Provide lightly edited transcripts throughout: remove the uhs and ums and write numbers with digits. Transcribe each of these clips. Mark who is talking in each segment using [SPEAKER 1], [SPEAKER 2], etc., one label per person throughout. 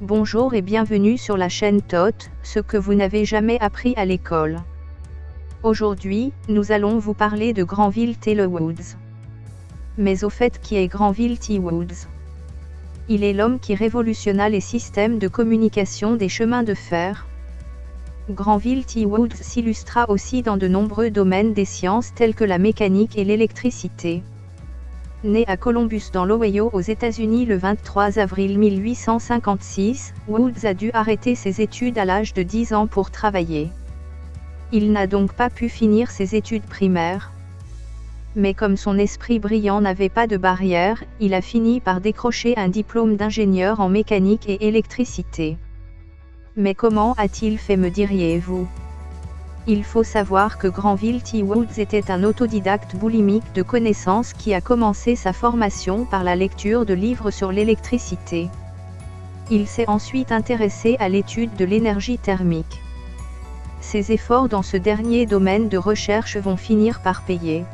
[SPEAKER 1] Bonjour et bienvenue sur la chaîne TOT, ce que vous n'avez jamais appris à l'école. Aujourd'hui, nous allons vous parler de Granville T. Woods. Mais au fait, qui est Granville T. Woods? Il est l'homme qui révolutionna les systèmes de communication des chemins de fer. Granville T. Woods s'illustra aussi dans de nombreux domaines des sciences tels que la mécanique et l'électricité. Né à Columbus dans l'Ohio aux États-Unis le 23 avril 1856, Woods a dû arrêter ses études à l'âge de 10 ans pour travailler. Il n'a donc pas pu finir ses études primaires. Mais comme son esprit brillant n'avait pas de barrière, il a fini par décrocher un diplôme d'ingénieur en mécanique et électricité. Mais comment a-t-il fait, me diriez-vous? Il faut savoir que Granville T. Woods était un autodidacte boulimique de connaissances qui a commencé sa formation par la lecture de livres sur l'électricité. Il s'est ensuite intéressé à l'étude de l'énergie thermique. Ses efforts dans ce dernier domaine de recherche vont finir par payer.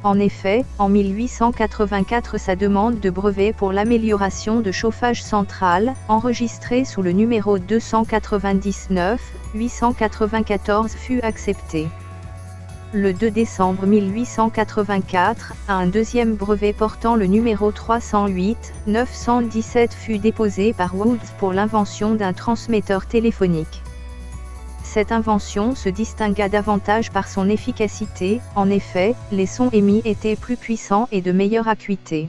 [SPEAKER 1] En effet, en 1884 sa demande de brevet pour l'amélioration de chauffage central, enregistrée sous le numéro 299-894 fut acceptée. Le 2 décembre 1884, un deuxième brevet portant le numéro 308-917 fut déposé par Woods pour l'invention d'un transmetteur téléphonique. Cette invention se distingua davantage par son efficacité, en effet, les sons émis étaient plus puissants et de meilleure acuité.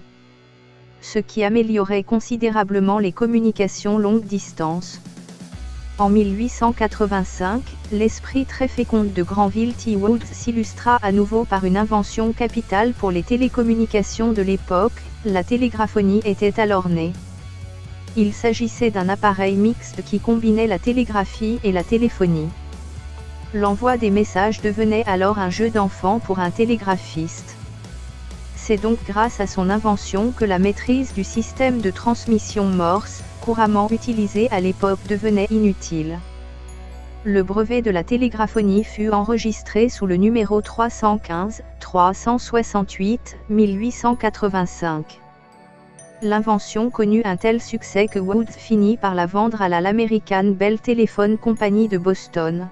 [SPEAKER 1] Ce qui améliorait considérablement les communications longue distance. En 1885, l'esprit très fécond de Granville T. Woods s'illustra à nouveau par une invention capitale pour les télécommunications de l'époque, la télégraphonie était alors née. Il s'agissait d'un appareil mixte qui combinait la télégraphie et la téléphonie. L'envoi des messages devenait alors un jeu d'enfant pour un télégraphiste. C'est donc grâce à son invention que la maîtrise du système de transmission Morse, couramment utilisé à l'époque, devenait inutile. Le brevet de la télégraphonie fut enregistré sous le numéro 315-368-1885. L'invention connut un tel succès que Woods finit par la vendre à l'American Bell Telephone Company de Boston.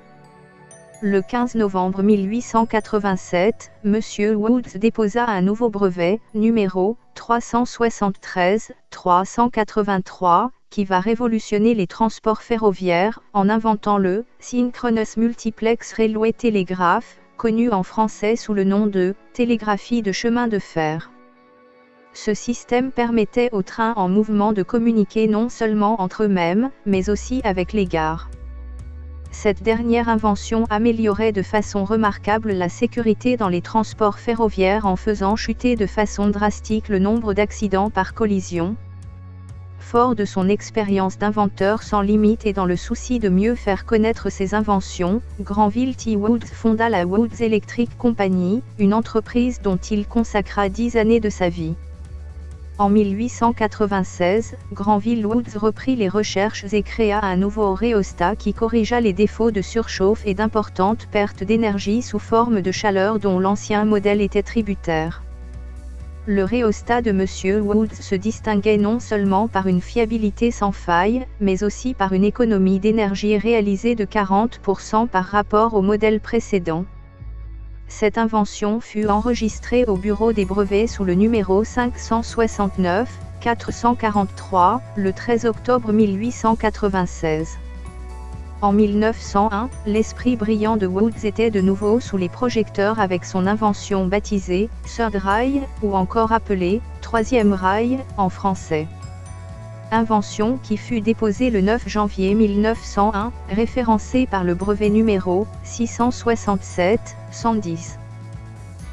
[SPEAKER 1] Le 15 novembre 1887, M. Woods déposa un nouveau brevet, numéro 373-383, qui va révolutionner les transports ferroviaires, en inventant le « Synchronous Multiplex Railway Telegraph », connu en français sous le nom de « télégraphie de chemin de fer ». Ce système permettait aux trains en mouvement de communiquer non seulement entre eux-mêmes, mais aussi avec les gares. Cette dernière invention améliorait de façon remarquable la sécurité dans les transports ferroviaires en faisant chuter de façon drastique le nombre d'accidents par collision. Fort de son expérience d'inventeur sans limite et dans le souci de mieux faire connaître ses inventions, Granville T. Woods fonda la Woods Electric Company, une entreprise dont il consacra 10 années de sa vie. En 1896, Granville Woods reprit les recherches et créa un nouveau rhéostat qui corrigea les défauts de surchauffe et d'importantes pertes d'énergie sous forme de chaleur dont l'ancien modèle était tributaire. Le rhéostat de M. Woods se distinguait non seulement par une fiabilité sans faille, mais aussi par une économie d'énergie réalisée de 40% par rapport au modèle précédent. Cette invention fut enregistrée au bureau des brevets sous le numéro 569-443, le 13 octobre 1896. En 1901, l'esprit brillant de Woods était de nouveau sous les projecteurs avec son invention baptisée « Third Rail » ou encore appelée « Troisième rail » en français. Invention qui fut déposée le 9 janvier 1901, référencée par le brevet numéro 667-110.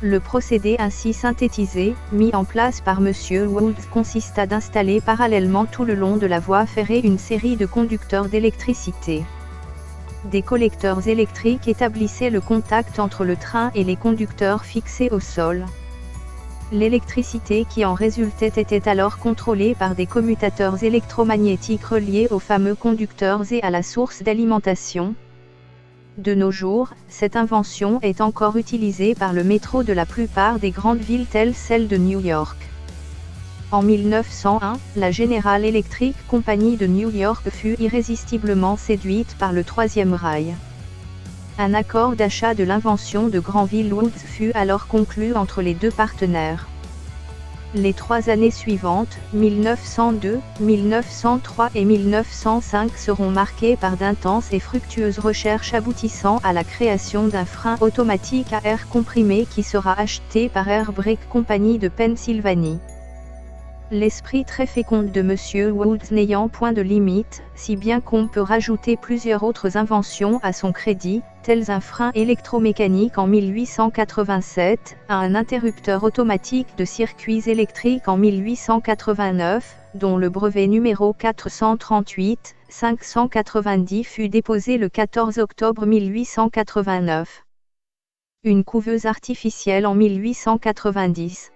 [SPEAKER 1] Le procédé ainsi synthétisé, mis en place par M. Woods, consista d'installer parallèlement tout le long de la voie ferrée une série de conducteurs d'électricité. Des collecteurs électriques établissaient le contact entre le train et les conducteurs fixés au sol. L'électricité qui en résultait était alors contrôlée par des commutateurs électromagnétiques reliés aux fameux conducteurs et à la source d'alimentation. De nos jours, cette invention est encore utilisée par le métro de la plupart des grandes villes telles celle de New York. En 1901, la General Electric Company de New York fut irrésistiblement séduite par le Troisième Reich. Un accord d'achat de l'invention de Granville Woods fut alors conclu entre les deux partenaires. Les 3 années suivantes, 1902, 1903 et 1905 seront marquées par d'intenses et fructueuses recherches aboutissant à la création d'un frein automatique à air comprimé qui sera acheté par Air Brake Company de Pennsylvanie. L'esprit très fécond de M. Woods n'ayant point de limite, si bien qu'on peut rajouter plusieurs autres inventions à son crédit, telles un frein électromécanique en 1887, un interrupteur automatique de circuits électriques en 1889, dont le brevet numéro 438-590 fut déposé le 14 octobre 1889. Une couveuse artificielle en 1890.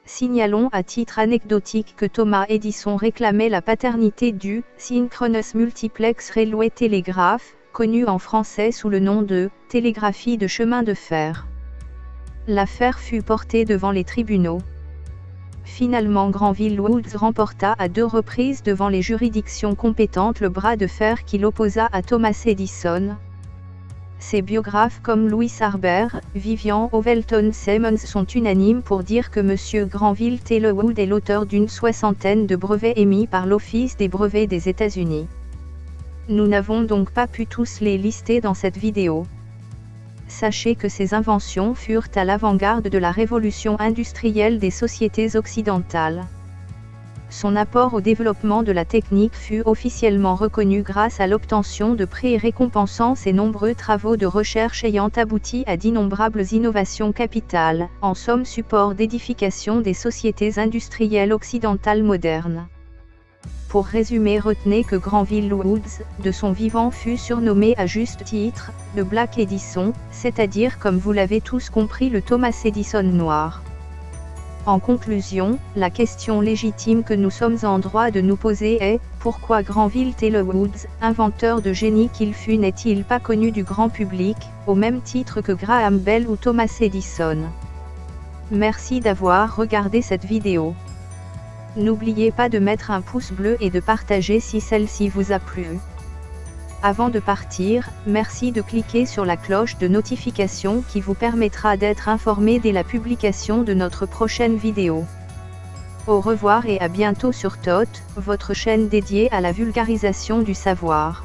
[SPEAKER 1] Signalons à titre anecdotique que Thomas Edison réclamait la paternité du « Synchronous Multiplex Railway Telegraph », connu en français sous le nom de « télégraphie de chemin de fer ». L'affaire fut portée devant les tribunaux. Finalement Granville Woods remporta à 2 reprises devant les juridictions compétentes le bras de fer qui l'opposa à Thomas Edison. Ses biographes comme Louis Harbert, Vivian Overton Simmons sont unanimes pour dire que M. Granville Taylor Wood est l'auteur d'une 60aine de brevets émis par l'Office des brevets des États-Unis. Nous n'avons donc pas pu tous les lister dans cette vidéo. Sachez que ces inventions furent à l'avant-garde de la révolution industrielle des sociétés occidentales. Son apport au développement de la technique fut officiellement reconnu grâce à l'obtention de prix récompensant ses nombreux travaux de recherche ayant abouti à d'innombrables innovations capitales, en somme support d'édification des sociétés industrielles occidentales modernes. Pour résumer, retenez que Granville Woods, de son vivant fut surnommé à juste titre, le Black Edison, c'est-à-dire comme vous l'avez tous compris le Thomas Edison noir. En conclusion, la question légitime que nous sommes en droit de nous poser est, pourquoi Granville Taylor Woods, inventeur de génie qu'il fut, n'est-il pas connu du grand public, au même titre que Graham Bell ou Thomas Edison? Merci d'avoir regardé cette vidéo. N'oubliez pas de mettre un pouce bleu et de partager si celle-ci vous a plu. Avant de partir, merci de cliquer sur la cloche de notification qui vous permettra d'être informé dès la publication de notre prochaine vidéo. Au revoir et à bientôt sur TOT, votre chaîne dédiée à la vulgarisation du savoir.